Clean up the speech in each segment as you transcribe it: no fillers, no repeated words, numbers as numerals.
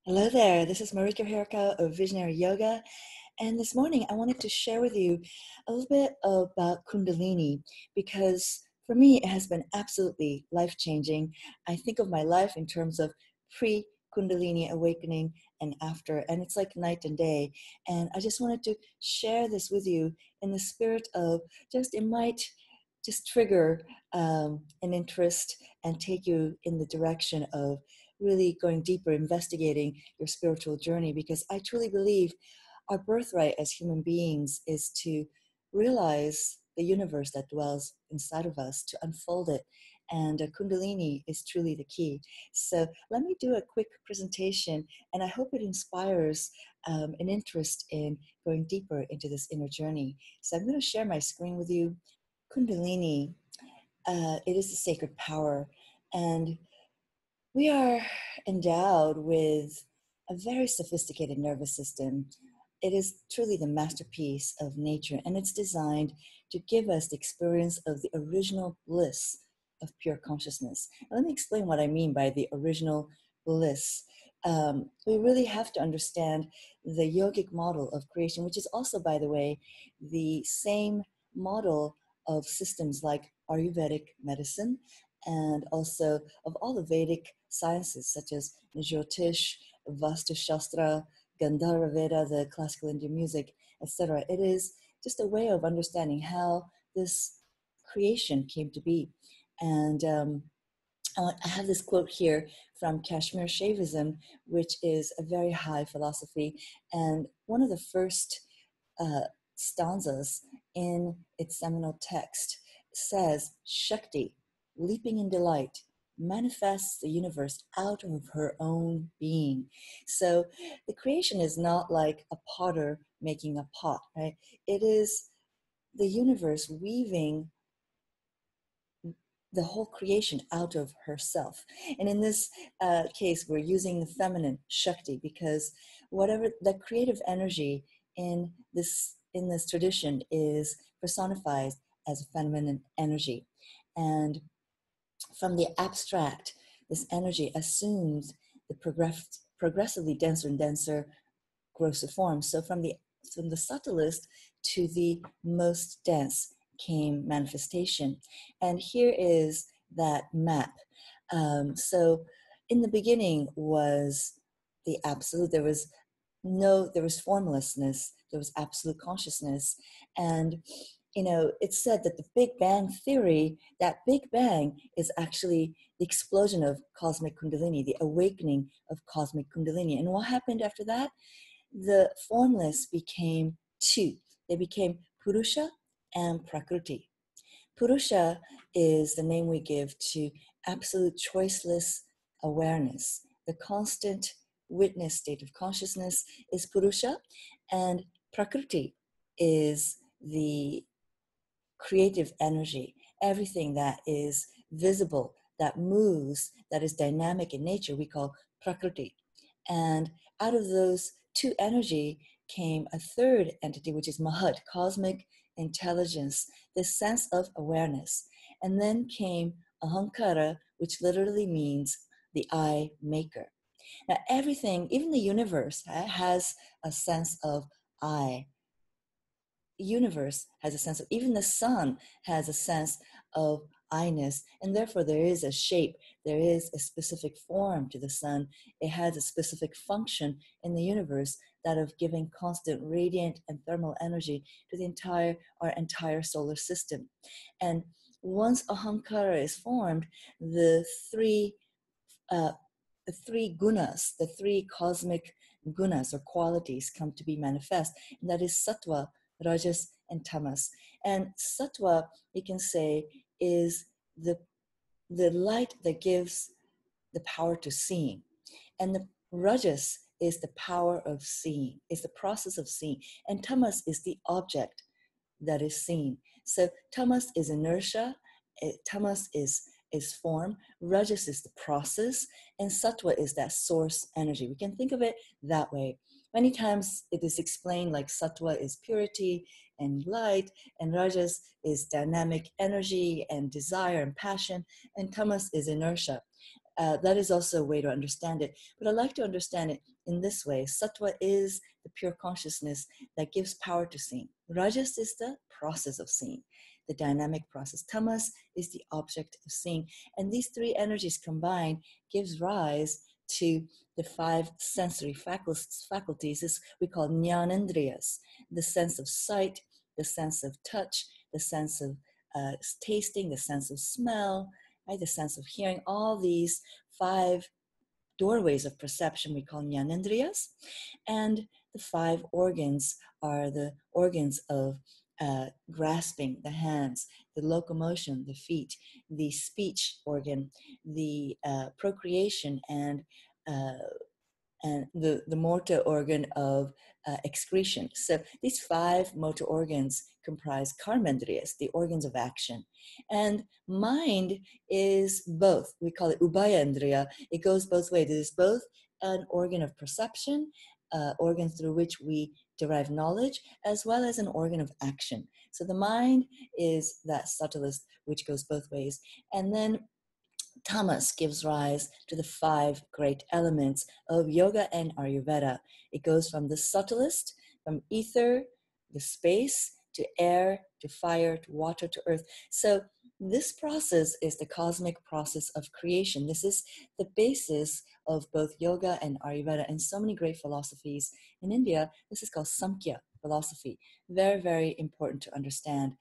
Hello there, this is Mariko Hirakawa of Visionary Yoga, and this morning I wanted to share with you a little bit about Kundalini because for me it has been absolutely life-changing. I think of my life in terms of pre-Kundalini awakening and after, and it's like night and day, and I just wanted to share this with you in the spirit of it might just trigger an interest and take you in the direction of really going deeper, investigating your spiritual journey, because I truly believe our birthright as human beings is to realize the universe that dwells inside of us, to unfold it. And Kundalini is truly the key. So let me do a quick presentation, and I hope it inspires an interest in going deeper into this inner journey. So I'm going to share my screen with you. Kundalini, it is the sacred power, and we are endowed with a very sophisticated nervous system. It is truly the masterpiece of nature, and it's designed to give us the experience of the original bliss of pure consciousness. Now, let me explain what I mean by the original bliss. We really have to understand the yogic model of creation, which is also, by the way, the same model of systems like Ayurvedic medicine and also of all the Vedic sciences such as Jyotish, Vastu Shastra, Gandharva Veda, the classical Indian music, etc. It is just a way of understanding how this creation came to be. And I have this quote here from Kashmir Shaivism, which is a very high philosophy. And one of the first stanzas in its seminal text says, Shakti, leaping in delight, manifests the universe out of her own being. So the creation is not like a potter making a pot, right? It is the universe weaving the whole creation out of herself. And in this case, we're using the feminine Shakti because whatever the creative energy in this tradition is personified as a feminine energy. And from the abstract, this energy assumes the progressively denser and denser grosser form. So from the subtlest to the most dense came manifestation. And here is that map. So in the beginning was the absolute. There was formlessness, there was absolute consciousness. And it's said that the Big Bang theory, that Big Bang is actually the explosion of cosmic Kundalini, the awakening of cosmic Kundalini. And what happened after that? The formless became two. They became Purusha and Prakriti. Purusha is the name we give to absolute choiceless awareness. The constant witness state of consciousness is Purusha, and Prakriti is the creative energy. Everything that is visible, that moves, that is dynamic in nature, we call Prakriti. And out of those two energy came a third entity, which is Mahat, cosmic intelligence, this sense of awareness. And then came Ahankara, which literally means the I maker. Now everything, even the universe, has a sense of I. The universe has a sense of, even the sun has a sense of I-ness, and therefore there is a shape, there is a specific form to the sun. It has a specific function in the universe, that of giving constant radiant and thermal energy to our entire solar system. And once Ahankara is formed, the three gunas, the three cosmic gunas or qualities come to be manifest, and that is sattva, rajas, and tamas. And sattva, you can say, is the light that gives the power to seeing. And the rajas is the power of seeing, is the process of seeing. And tamas is the object that is seen. So tamas is inertia, tamas is form, rajas is the process, and sattva is that source energy. We can think of it that way. Many times it is explained like sattva is purity and light, and rajas is dynamic energy and desire and passion, and tamas is inertia. That is also a way to understand it. But I like to understand it in this way. Sattva is the pure consciousness that gives power to seeing. Rajas is the process of seeing, the dynamic process. Tamas is the object of seeing. And these three energies combined gives rise to the five sensory faculties. This we call jnanendriyas, the sense of sight, the sense of touch, the sense of tasting, the sense of smell, right, the sense of hearing. All these five doorways of perception we call jnanendriyas. And the five organs are the organs of grasping, the hands, the locomotion, the feet, the speech organ, the procreation, uh, and the motor organ of excretion. So these five motor organs comprise karmendriyas, the organs of action. And mind is both. We call it ubhayendriya. It goes both ways. It is both an organ of perception, organ through which we derive knowledge, as well as an organ of action. So the mind is that subtlest, which goes both ways. And then Tamas gives rise to the five great elements of yoga and Ayurveda. It goes from the subtlest, from ether, the space, to air, to fire, to water, to earth. So this process is the cosmic process of creation. This is the basis of both yoga and Ayurveda and so many great philosophies. In India, this is called Samkhya philosophy. Very, very important to understand.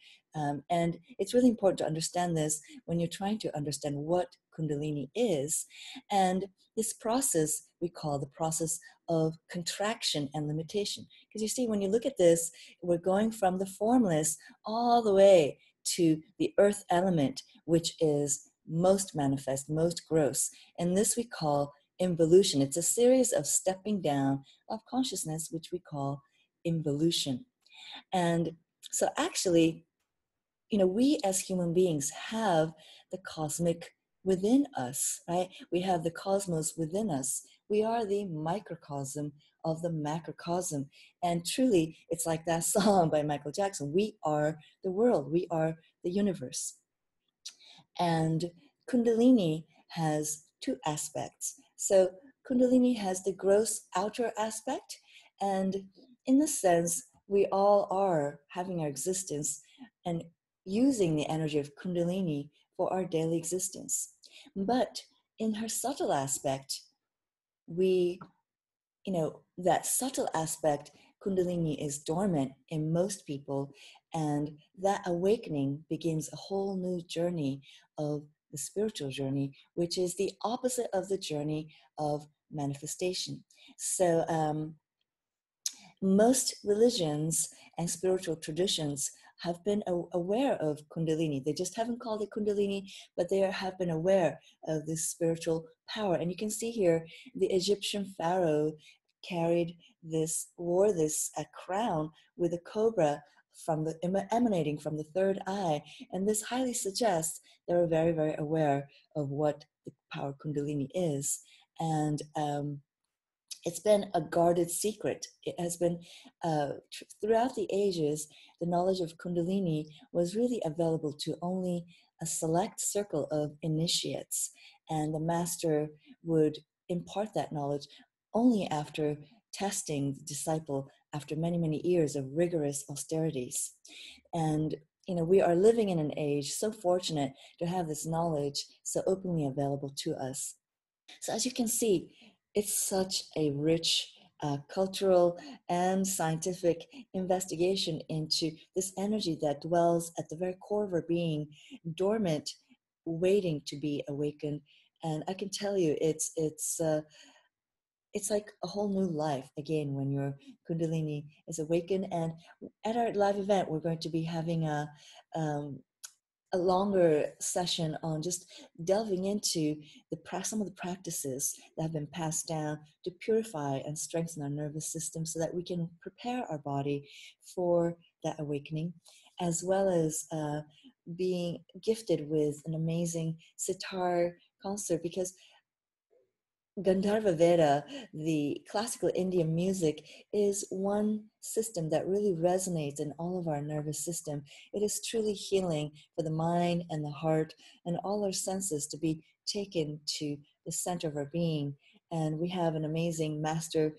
And it's really important to understand this when you're trying to understand what Kundalini is. And this process we call the process of contraction and limitation. Because you see, when you look at this, we're going from the formless all the way to the earth element, which is most manifest, most gross. And this we call involution. It's a series of stepping down of consciousness, which we call involution. And so actually, we as human beings have the cosmic within us, right? We have the cosmos within us. We are the microcosm of the macrocosm. And truly, it's like that song by Michael Jackson. We are the world. We are the universe. And Kundalini has two aspects. So Kundalini has the gross outer aspect, and in the sense, we all are having our existence and using the energy of Kundalini for our daily existence. But in her subtle aspect, we, that subtle aspect, Kundalini is dormant in most people, and that awakening begins a whole new journey of the spiritual journey, which is the opposite of the journey of manifestation. So most religions and spiritual traditions have been aware of Kundalini. They just haven't called it Kundalini, but they have been aware of this spiritual power. And you can see here, the Egyptian pharaoh wore this crown with a cobra emanating from the third eye. And this highly suggests they were very, very aware of what the power Kundalini is. And it's been a guarded secret. It has been, throughout the ages, the knowledge of Kundalini was really available to only a select circle of initiates. And the master would impart that knowledge only after testing the disciple after many, many years of rigorous austerities. And we are living in an age so fortunate to have this knowledge so openly available to us. So as you can see, it's such a rich cultural and scientific investigation into this energy that dwells at the very core of our being, dormant, waiting to be awakened. And I can tell you, it's like a whole new life again when your Kundalini is awakened. And at our live event, we're going to be having um, a longer session on just delving into some of the practices that have been passed down to purify and strengthen our nervous system so that we can prepare our body for that awakening, as well as being gifted with an amazing sitar concert, because Gandharva Veda, the classical Indian music, is one system that really resonates in all of our nervous system. It is truly healing for the mind and the heart and all our senses to be taken to the center of our being. And we have an amazing master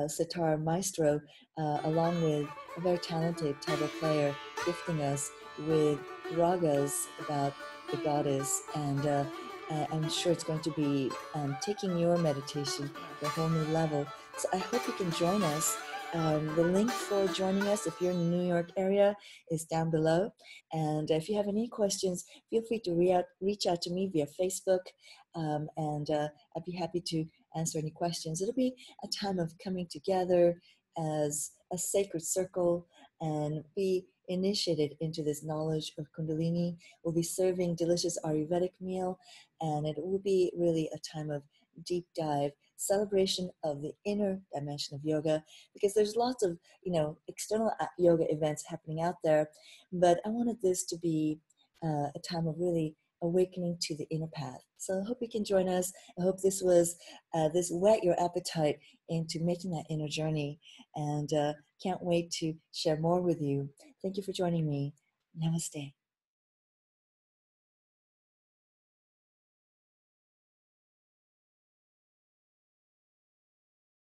sitar maestro, along with a very talented tabla player, gifting us with ragas about the goddess. And I'm sure it's going to be taking your meditation to a whole new level. So I hope you can join us. The link for joining us, if you're in the New York area, is down below. And if you have any questions, feel free to reach out to me via Facebook, and I'd be happy to answer any questions. It'll be a time of coming together as a sacred circle and be initiated into this knowledge of Kundalini. We'll be serving delicious Ayurvedic meal, and it will be really a time of deep dive celebration of the inner dimension of yoga, because there's lots of external yoga events happening out there, but I wanted this to be a time of really awakening to the inner path. So I hope you can join us. I hope this was this whet your appetite into making that inner journey, and can't wait to share more with you. Thank you for joining me. Namaste.